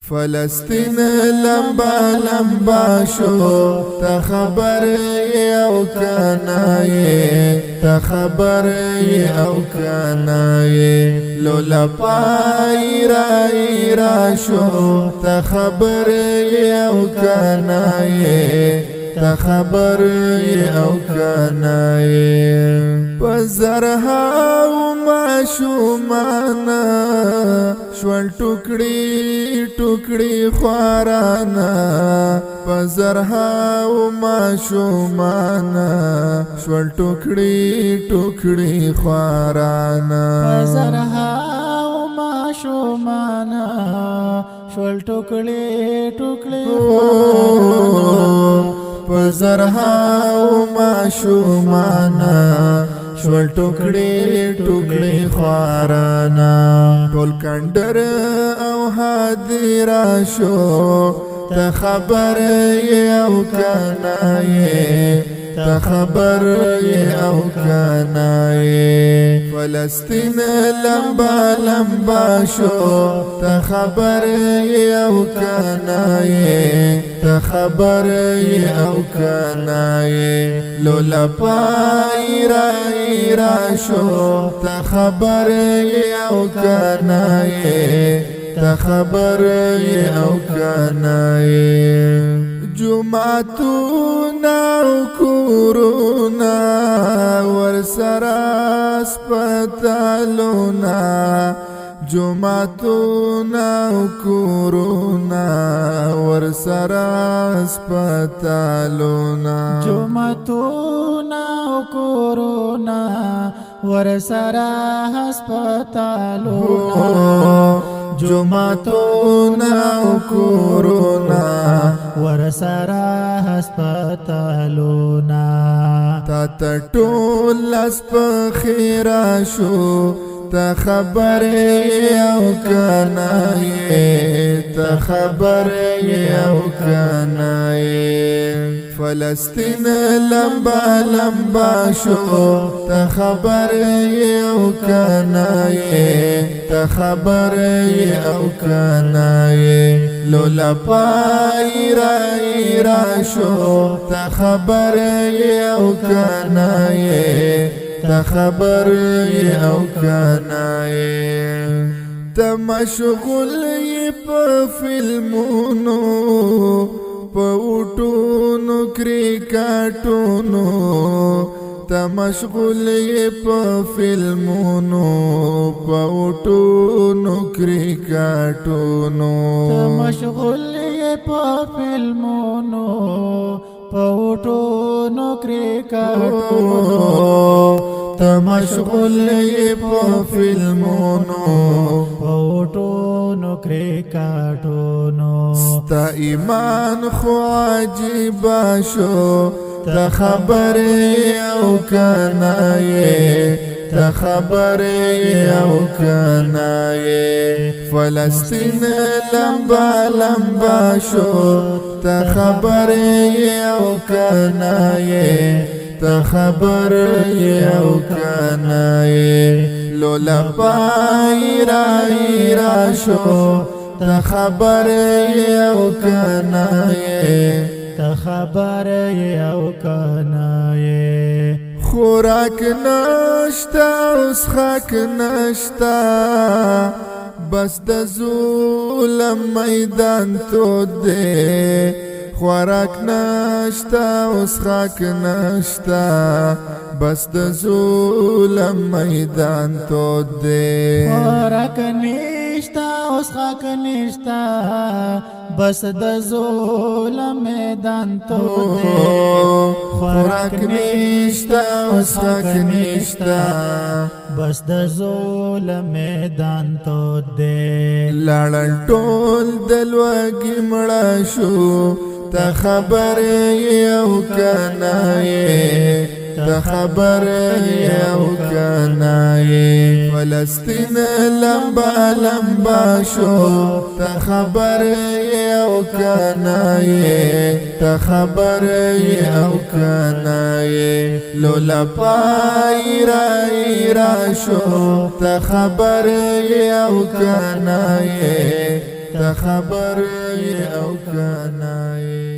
فلسطین لمبا لمبا شو تا خبر او کنای تا خبر او کنای لولا پای را شو تا خبر او کنای تا خبر او کنای پزرها و معشومانا شول ټوکړي ټوکړي خوارانا پزرها و معشومانا شول ټوکړي ټوکړي خوارانا پزرها و معشومانا شول ټوکړي ټوکړي پزرها و معشومانا شول ټوکړي ټوکړي خوارانا ټول کندر او حاضر شو ته خبر او کنای ته خبر او کنای فلسطین لمبا لمبا شو ته خبر او کنای ته خبر او کنای لولا پای را شو ته خبر او کنای ته خبر او کنای جمعتونا کورونا ورسرا سپتالونا جمعتونا کورونا ورسرا سپتالونا جمعتونا کورونا ورسرا هسپتالونا جمعتونا کورونا ورسرا هسپتالونا تا ټول لاس په خیره شو تا خبر او کنای تا خبر او کنای فلسطین لمبا لمبا شو تا خبر او کنای تا خبر او کنای لولا پای را شو تا خبر او کنای تا خبر او کنای تا مشغول په فلمونو په اوټونو کرکټونو تا مشغول په فلمونو په اوټونو کرکټونو تا مشغول په فلمونو په اوټونو کرکټونو تا مشغول په فلمونو په اوټونو کرکټونو ستا ایمان خو عجیب شو تا خبر او کنای تا خبر او کنای فلسطین لمبا لمبا شو تا خبر او کنای تا خبر او کنای لولا پای را شو تا خبر او کنای تا خبر او کنای خوراک نشتا اوس خاک نشتا بس د ظلم میدان تو دے خوراک نشتا اوس خاک نشتا بس د ظلم میدان تو دے خوراک نشتا اوس خاک نشتا بس د ظلم میدان تو دے خوراک نشتا اوس خاک نشتا بس د ظلم میدان تو دے لاړل ټول دلوګي مړه شو تا خبر او کنای تا خبر او کنای فلسطین لمبا لمبا شو تا خبر او کنای تا خبر او کنای لولا پای را شو تا خبر او کنای ته خبر او کنه